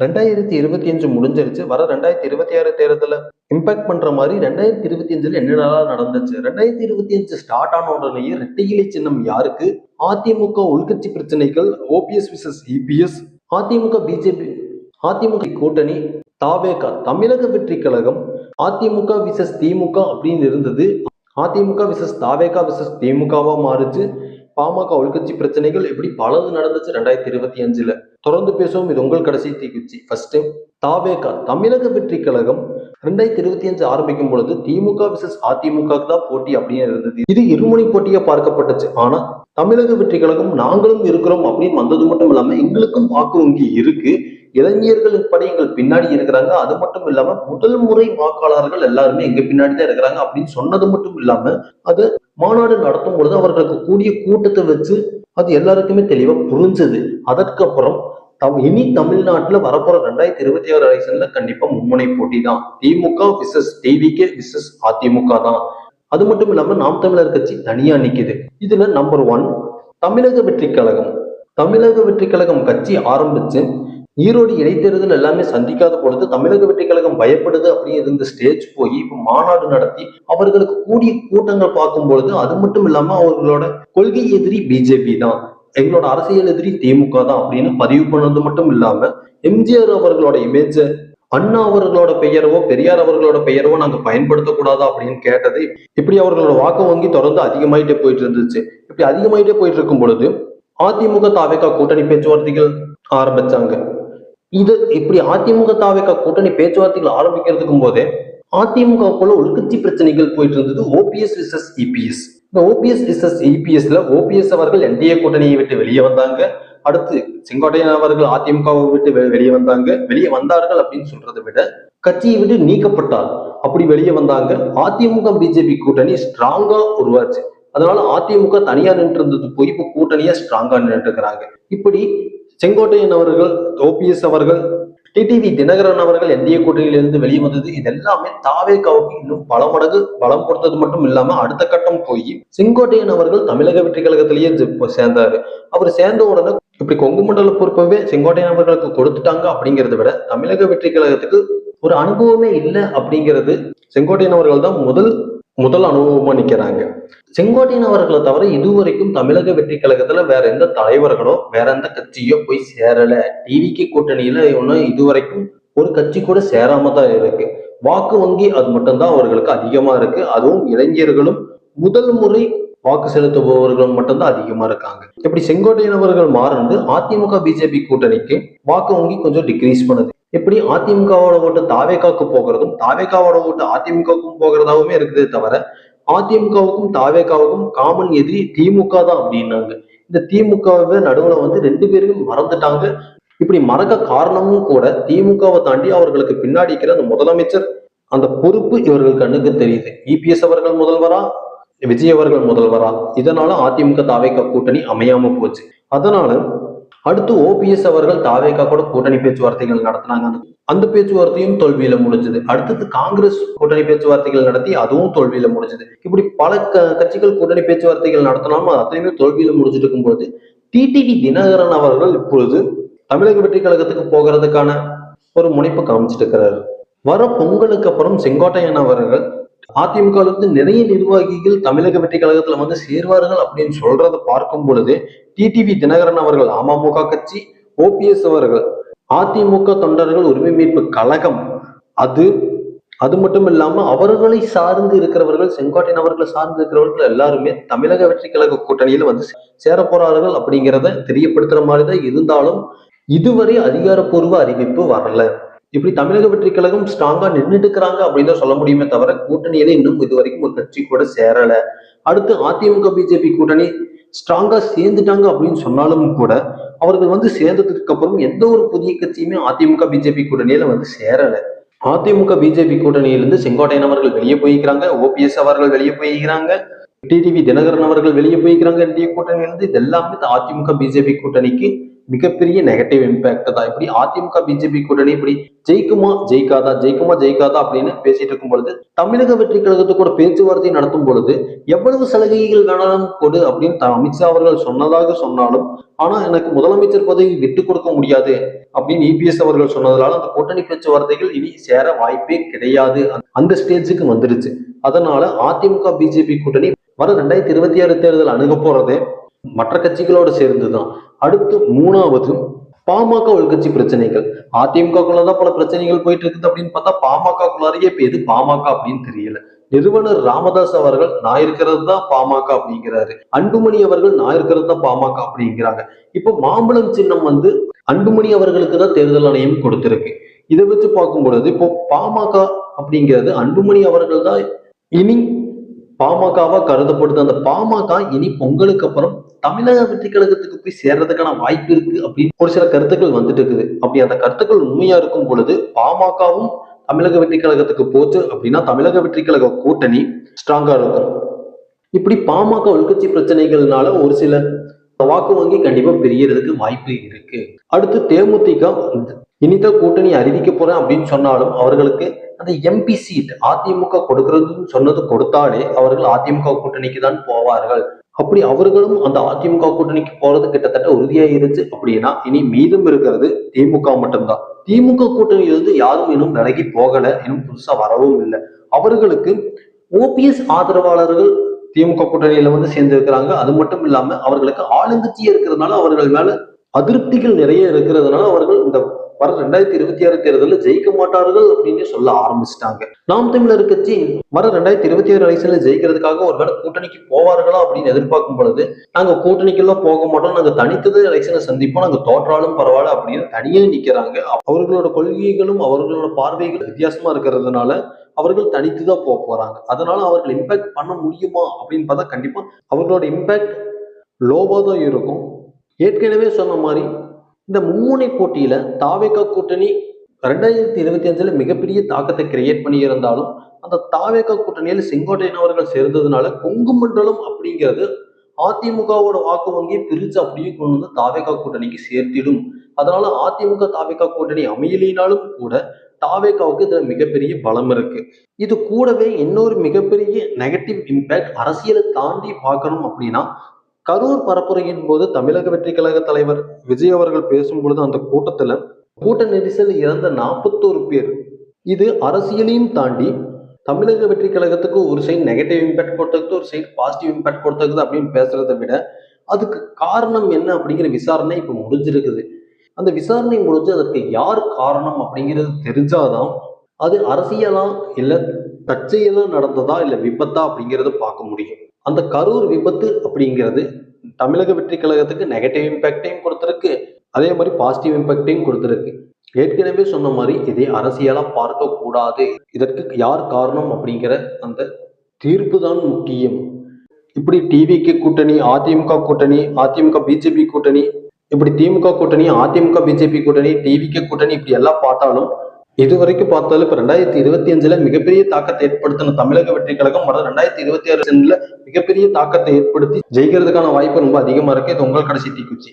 2025 முடிஞ்சிருச்சு. வர 2026 தேர்தல இம்பாக்ட் பண்ற மாதிரி 2025ல என்னென்னலாம் நடந்துச்சு? 2025 ஸ்டார்ட் ஆன உடனேயே இரட்டை இலை சின்னம் யாருக்கு? அதிமுக உள்கட்சி பிரச்சனைகள், ஓபிஎஸ் விசஸ் இபிஎஸ், அதிமுக பிஜேபி, அதிமுக கூட்டணி, தாவேகா, தமிழக வெற்றி கழகம், அதிமுக விசஸ் திமுக அப்படின்னு இருந்தது. அதிமுக விசஸ் தாவேகா விசஸ் திமுகவா மாறுச்சு. பாமக உள்கட்சி பிரச்சனைகள் இப்படி பலது நடந்துச்சு 2025ல. தொடர்ந்து பேசுவோம். இது உங்கள் கடைசி தீக்குச்சி. ஃபர்ஸ்ட் தாவேகா, தமிழக வெற்றி கழகம் 2025 ஆரம்பிக்கும் பொழுது திமுக விசஸ் அதிமுக தான் போட்டி அப்படின்னு இருந்தது. இது இருமுனை போட்டியா பார்க்கப்பட்டுச்சு. ஆனா தமிழக வெற்றி கழகம் நாங்களும் இருக்கிறோம் அப்படின்னு வந்தது மட்டும் இல்லாம எங்களுக்கும் வாக்கு வங்கி இருக்கு, இளைஞர்களின் படி எங்கள் பின்னாடி இருக்கிறாங்க, அது மட்டும் இல்லாம முதல் முறை வாக்காளர்கள் எல்லாருமே எங்க பின்னாடி தான் இருக்கிறாங்க அப்படின்னு சொன்னது மட்டும் இல்லாம அது மாநாடு நடத்தும் பொழுது அவர்களுக்கு கூடிய கூட்டத்தை வச்சு அது எல்லாருக்குமே தெளிவா புரிஞ்சது. அதற்கப்புறம் இனி தமிழ்நாட்டுல வரப்போற 2026 எலெக்ஷன்ல கண்டிப்பா மும்முனை போட்டி தான். திமுக விசஸ் டிவிகே விசஸ் அதிமுக தான். அது மட்டும் இல்லாம நாம் தமிழர் கட்சி தனியா நிக்குது. இதுல நம்பர் 1 தமிழக வெற்றி கழகம். தமிழக வெற்றி கழகம் கட்சி ஆரம்பிச்சு ஈரோடு இடைத்தேர்தல் எல்லாமே சந்திக்காத பொழுது தமிழக வெற்றி கழகம் பயப்படுது அப்படின்னு இருந்த ஸ்டேஜ் போய் இப்ப மாநாடு நடத்தி அவர்களுக்கு கூடிய கூட்டங்கள் பார்க்கும் பொழுது அது மட்டும் இல்லாம அவர்களோட கொள்கை எதிரி பிஜேபி தான், எங்களோட அரசியல் எதிரி திமுக தான் அப்படின்னு பதிவு பண்ணது மட்டும் இல்லாம எம்ஜிஆர் அவர்களோட இமேஜ, அண்ணா அவர்களோட பெயரவோ பெரியார் அவர்களோட பெயரவோ நாங்க பயன்படுத்தக்கூடாதா அப்படின்னு கேட்டது. இப்படி அவர்களோட வாக்கு வங்கி தொடர்ந்து அதிகமாயிட்டே போயிட்டு இருந்துச்சு. இப்படி அதிகமாயிட்டே போயிட்டு இருக்கும் பொழுது அதிமுக தாவேகா கூட்டணி பேச்சுவார்த்தைகள் ஆரம்பிச்சாங்க. இது இப்படி அதிமுக தாவேகா கூட்டணி பேச்சுவார்த்தைகள் ஆரம்பிக்கிறதுக்கும் போதே அதிமுகவுக்குள்ள உள்கட்சி பிரச்சனைகள் போயிட்டு இருந்தது. ஓபிஎஸ் விசஸ் இபிஎஸ். இந்த ஓபிஎஸ் விசஸ் இபிஎஸ்ல ஓபிஎஸ் அவர்கள் என்டிஏ கூட்டணியை விட்டு வெளியே வந்தாங்க. அடுத்து செங்கோட்டையன் அவர்கள் அதிமுகவை விட்டு வெளியே வந்தாங்க. வெளியே வந்தார்கள் அப்படின்னு சொல்றதை விட கட்சியை விட்டு நீக்கப்பட்டார். அப்படி வெளியே வந்தாங்க. அதிமுக பிஜேபி கூட்டணி ஸ்ட்ராங்கா உருவாச்சு. அதனால அதிமுக தனியா நின்று இருந்தது போய் இப்ப கூட்டணியா ஸ்ட்ராங்கா நின்று இருக்கிறாங்க. இப்படி செங்கோட்டையன் அவர்கள், ஓபிஎஸ் அவர்கள், டிடிவி தினகரன் அவர்கள் என்டிஏ கூட்டணியிலிருந்து வெளியே வந்தது. இது எல்லாமே தாவேகாவுக்கு இன்னும் பல மடங்கு பலம் கொடுத்தது மட்டும் இல்லாம அடுத்த கட்டம் போய் செங்கோட்டையன் அவர்கள் தமிழக வெற்றி கழகத்திலேயே சேர்ந்தாரு. அவர் சேர்ந்த உடனே இப்படி கொங்கு மண்டல பொறுப்பவே செங்கோட்டையன் அவர்களுக்கு கொடுத்துட்டாங்க அப்படிங்கிறத விட தமிழக வெற்றி கழகத்துக்கு ஒரு அனுபவமே இல்லை அப்படிங்கிறது செங்கோட்டையன் அவர்கள் தான் முதல் அனுபவமா நிக்கிறாங்க. செங்கோட்டையன் அவர்களை தவிர இதுவரைக்கும் தமிழக வெற்றி கழகத்துல வேற எந்த தலைவர்களோ வேற எந்த கட்சியோ போய் சேரல. டிவிகே கூட்டணியில ஒன்னும் இதுவரைக்கும் ஒரு கட்சி கூட சேராம தான் இருக்கு. வாக்கு வங்கி அது மட்டும்தான் அவர்களுக்கு அதிகமா இருக்கு. அதுவும் இளைஞர்களும் முதல் முறை வாக்கு செலுத்துபவர்களும் மட்டும்தான் அதிகமா இருக்காங்க. இப்படி செங்கோட்டையன் அவர்கள் மாறந்து அதிமுக பிஜேபி கூட்டணிக்கு வாக்கு வங்கி கொஞ்சம் டிக்ரீஸ் பண்ணுது. எப்படி அதிமுகவோட ஓட்டு தாவேகாவுக்கு போகிறதும் தாவேகாவோட ஓட்டு அதிமுகவுக்கும் போகிறதாவுமே இருக்குதே தவிர அதிமுகவுக்கும் தாவேகாவுக்கும் காமன் எதிரி திமுக தான் அப்படின்னாங்க. இந்த திமுகவை நடுவுல வந்து 2 பேருமே மறந்துட்டாங்க. இப்படி மறக்க காரணமும் கூட திமுகவை தாண்டி அவர்களுக்கு பின்னாடி இருக்கிற அந்த முதலமைச்சர் அந்த பொறுப்பு இவர்கள் கண்ணுக்கு தெரியுது. இபிஎஸ் அவர்கள் முதல்வரா, விஜய் அவர்கள் முதல்வரா, இதனால அதிமுக தாவேகா கூட்டணி அமையாம போச்சு. அதனால அடுத்து ஓபிஎஸ் அவர்கள் தாவேகா கூட கூட்டணி பேச்சுவார்த்தைகள் நடத்தினாங்க. அந்த பேச்சுவார்த்தையும் தோல்வியில முடிஞ்சது. அடுத்தது காங்கிரஸ் கூட்டணி பேச்சுவார்த்தைகள் நடத்தி அதுவும் தோல்வியில முடிஞ்சது. இப்படி பல கட்சிகள் கூட்டணி பேச்சுவார்த்தைகள் நடத்தினாலும் அத்தனையுமே தோல்வியில முடிஞ்சிட்டு இருக்கும்போது டிடிவி தினகரன் அவர்கள் இப்பொழுது தமிழக வெற்றி கழகத்துக்கு போகிறதுக்கான ஒரு முனைப்பு காமிச்சிட்டு இருக்கிறாரு. வர பொங்கலுக்கு அப்புறம் செங்கோட்டையன் அவர்கள் அதிமுகவிலிருந்து நிறைய நிர்வாகிகள் தமிழக வெற்றி கழகத்துல வந்து சேர்வார்கள் அப்படின்னு சொல்றதை பார்க்கும் பொழுது டிடிவி தினகரன் அவர்கள் அமமுக கட்சி, ஓபிஎஸ் அவர்கள் அதிமுக தொண்டர்கள் உரிமை மீட்பு கழகம், அது மட்டும் இல்லாம அவர்களை சார்ந்து இருக்கிறவர்கள், செங்கோட்டையன் அவர்களை சார்ந்து இருக்கிறவர்கள் எல்லாருமே தமிழக வெற்றி கழக கூட்டணியில வந்து சேர போறார்கள் அப்படிங்கிறத தெரியப்படுத்துற மாதிரிதான் இருந்தாலும் இதுவரை அதிகாரப்பூர்வ அறிவிப்பு வரல. இப்படி தமிழக வெற்றி கழகம் ஸ்ட்ராங்கா நின்றுட்டு இருக்கிறாங்க அப்படின்னு தான் சொல்ல முடியுமே தவிர கூட்டணியில இன்னும் இது வரைக்கும் ஒரு கட்சி கூட சேரல. அடுத்து அதிமுக பிஜேபி கூட்டணி ஸ்ட்ராங்கா சேர்ந்துட்டாங்க அப்படின்னு சொன்னாலும் கூட அவர்கள் வந்து சேர்ந்ததுக்கு அப்புறம் எந்த ஒரு புதிய கட்சியுமே அதிமுக பிஜேபி கூட்டணியில வந்து சேரல. அதிமுக பிஜேபி கூட்டணியிலிருந்து செங்கோட்டையன் அவர்கள் வெளியே போய்க்கிறாங்க, ஓபிஎஸ் அவர்கள் வெளியே போய்க்கிறாங்க, டிடிவி தினகரன் அவர்கள் வெளியே போய்க்கிறாங்க என்டிஏ கூட்டணியிலிருந்து. இது எல்லாமே அதிமுக பிஜேபி கூட்டணிக்கு மிகப்பெரிய நெகட்டிவ் இம்பாக்ட் தான். இப்படி அதிமுக பிஜேபி கூட்டணி இப்படி ஜெயிக்குமா ஜெயிக்காதா, ஜெயிக்குமா ஜெயிக்காதா அப்படின்னு பேசிட்டு இருக்கும் பொழுது, தமிழக வெற்றி கழகத்து கூட பேச்சுவார்த்தை நடத்தும் பொழுது எவ்வளவு சலுகைகள் வேணாலும் கொடு அப்படின்னு அமித்ஷா அவர்கள் சொன்னதாக சொன்னாலும், ஆனா எனக்கு முதலமைச்சர் பதவி விட்டு கொடுக்க முடியாது அப்படின்னு இபிஎஸ் அவர்கள் சொன்னதுனால அந்த கூட்டணி பேச்சுவார்த்தைகள் இனி சேர வாய்ப்பே கிடையாது. அந்த ஸ்டேஜுக்கு வந்துருச்சு. அதனால அதிமுக பிஜேபி கூட்டணி வர 2026 தேர்தல் அணுக போறதே மற்ற கட்சிகளோடு சேர்ந்துதான். அடுத்து மூணாவது பாமக உள்கட்சி பிரச்சனைகள். அதிமுகக்குள்ளதான் பல பிரச்சனைகள் போயிட்டு இருக்குது அப்படின்னு பார்த்தா பாமகக்குள்ளாரையே இப்ப எது பாமக அப்படின்னு தெரியல. நிறுவனர் ராமதாஸ் அவர்கள் நான் இருக்கிறது தான் பாமக அப்படிங்கிறாரு, அன்புமணி அவர்கள் நான் இருக்கிறது தான் பாமக அப்படிங்கிறாங்க. இப்போ மாம்பழம் சின்னம் அன்புமணி அவர்களுக்கு தான் தேர்தல் ஆணையம் கொடுத்திருக்கு. இதை வச்சு பார்க்கும் பொழுது இப்போ பாமக அப்படிங்கிறது அன்புமணி அவர்கள் தான் இனி பாமகவா கருதப்படுது. அந்த பாமக இனி பொங்கலுக்கு அப்புறம் தமிழக வெற்றி கழகத்துக்கு போய் சேர்றதுக்கான வாய்ப்பு இருக்கு அப்படின்னு ஒரு சில கருத்துக்கள் வந்துட்டு இருக்குது. அப்படி அந்த கருத்துக்கள் உண்மையா இருக்கும் பொழுது பாமகவும் தமிழக வெற்றி கழகத்துக்கு போச்சு அப்படின்னா தமிழக வெற்றி கழக கூட்டணி ஸ்ட்ராங்கா இருக்கும். இப்படி பாமக உள்கட்சி பிரச்சனைகள்னால ஒரு சில வாக்கு வங்கி கண்டிப்பா பெரியறதுக்கு வாய்ப்பு இருக்கு. அடுத்து தேமுதிக இனிதான் கூட்டணி அறிவிக்க போறேன் அப்படின்னு சொன்னாலும் அவர்களுக்கு அந்த எம்பி சீட் அதிமுக கொடுக்கறதுன்னு சொன்னது கொடுத்தாலே அவர்கள் அதிமுக கூட்டணிக்கு தான் போவார்கள். அப்படி அவர்களும் அந்த அதிமுக கூட்டணிக்கு போறது கிட்டத்தட்ட உறுதியாயிருச்சு அப்படின்னா இனி மீதம் இருக்கிறது திமுக மட்டும்தான். திமுக கூட்டணியிலிருந்து யாரும் இன்னும் விலகி போகல, இன்னும் புதுசா வரவும் இல்லை. அவர்களுக்கு ஓபிஎஸ் ஆதரவாளர்கள் திமுக கூட்டணியில சேர்ந்து இருக்கிறாங்க. அது மட்டும் இல்லாம அவர்களுக்கு ஆளுங்கட்சியே இருக்கிறதுனால அவர்கள் மேல அதிருப்திகள் நிறைய இருக்கிறதுனால அவர்கள் இந்த வர 2026 தேர்தலில் ஜெயிக்க மாட்டார்கள் அப்படின்னு சொல்ல ஆரம்பிச்சிட்டாங்க. நாம் தமிழர் கட்சி வர 2026 எலெக்ஷன்ல ஜெயிக்கிறதுக்காக ஒருவேளை கூட்டணிக்கு போவார்களா அப்படின்னு எதிர்பார்க்கும் பொழுது நாங்க கூட்டணிக்கெல்லாம் போக மாட்டோம், நாங்க தனித்தது எலெக்ஷனை சந்திப்போம், நாங்க தோற்றாலும் பரவாயில்ல அப்படின்னு தனியே நிக்கிறாங்க. அவர்களோட கொள்கைகளும் அவர்களோட பார்வைகள் வித்தியாசமா இருக்கிறதுனால அவர்கள் தனித்துதான் போறாங்க. அதனால அவர்கள் இம்பாக்ட் பண்ண முடியுமா அப்படின்னு பார்த்தா கண்டிப்பா அவர்களோட இம்பாக்ட் லோவா தான் இருக்கும். ஏற்கனவே சொன்ன மாதிரி இந்த மும்முனை போட்டியில தாவேகா கூட்டணி 2025 மிகப்பெரிய தாக்கத்தை கிரியேட் பண்ணி இருந்தாலும் அந்த தாவேகா கூட்டணியில் செங்கோட்டையன் அவர்கள் சேர்ந்ததுனால கொங்கு மண்டலம் அப்படிங்கிறது அதிமுகவோட வாக்கு வங்கியை பிரிச்சு அப்படியே கொண்டு வந்து தாவேகா கூட்டணிக்கு சேர்த்திடும். அதனால அதிமுக தாவேகா கூட்டணி அமையலினாலும் கூட தாவேகாவுக்கு இதுல மிகப்பெரிய பலம் இருக்கு. இது கூடவே இன்னொரு மிகப்பெரிய நெகட்டிவ் இம்பாக்ட் அரசியலை தாண்டி பார்க்கணும் அப்படின்னா கரூர் பரப்புரையின் போது தமிழக வெற்றி கழக தலைவர் விஜய் அவர்கள் பேசும்பொழுது அந்த கூட்டத்துல கூட்ட நெரிசல் இறந்த 41 பேர், இது அரசியலையும் தாண்டி தமிழக வெற்றி கழகத்துக்கு ஒரு சைடு நெகட்டிவ் இம்பாக்ட் கொடுத்தது, ஒரு சைடு பாசிட்டிவ் இம்பாக்ட் கொடுத்தது அப்படின்னு பேசுறதை விட அதுக்கு காரணம் என்ன அப்படிங்கிற விசாரணை இப்ப முடிஞ்சிருக்குது. அந்த விசாரணை முடிஞ்சு அதற்கு யார் காரணம் அப்படிங்கிறது தெரிஞ்சாதான் அது அரசியலா இல்ல தற்செயலா நடந்ததா இல்ல விபத்தா அப்படிங்கிறத பார்க்க முடியும். அந்த கரூர் விபத்து அப்படிங்கிறது தமிழக வெற்றி கழகத்துக்கு நெகட்டிவ் இம்பாக்டையும் கொடுத்திருக்கு, அதே மாதிரி பாசிட்டிவ் இம்பாக்டையும் கொடுத்திருக்கு. ஏற்கனவே சொன்ன மாதிரி இதை அரசியலா பார்க்க கூடாது, இதற்கு யார் காரணம் அப்படிங்கிற அந்த தீர்ப்பு தான் முக்கியம். இப்படி டிவிக்கு கூட்டணி, அதிமுக கூட்டணி, அதிமுக பிஜேபி கூட்டணி, இப்படி திமுக கூட்டணி, அதிமுக பிஜேபி கூட்டணி, டிவிக்கு கூட்டணி, இப்படி எல்லாம் பார்த்தாலும் இதுவரைக்கும் பார்த்தாலும் இப்ப 2025 மிகப்பெரிய தாக்கத்தை ஏற்படுத்தின தமிழக வெற்றி கழகம் வர 2026 மிகப்பெரிய தாக்கத்தை ஏற்படுத்தி ஜெயிக்கிறதுக்கான வாய்ப்பு ரொம்ப அதிகமா இருக்கு. இது உங்கள் கடைசி தீக்குச்சி.